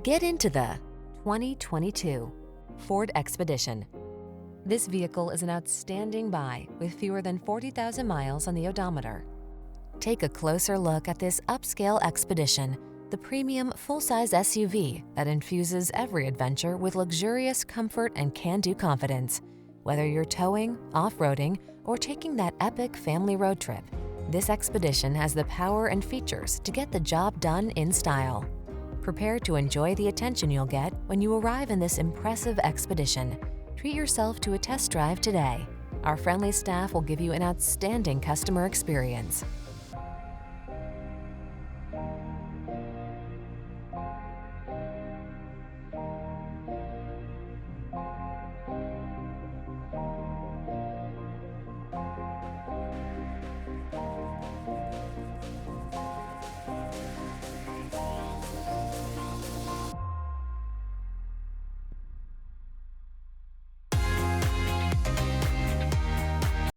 Get into the 2022 Ford Expedition. This vehicle is an outstanding buy with fewer than 40,000 miles on the odometer. Take a closer look at this upscale Expedition, the premium full-size SUV that infuses every adventure with luxurious comfort and can-do confidence. Whether you're towing, off-roading, or taking that epic family road trip, this Expedition has the power and features to get the job done in style. Prepare to enjoy the attention you'll get when you arrive in this impressive Expedition. Treat yourself to a test drive today. Our friendly staff will give you an outstanding customer experience.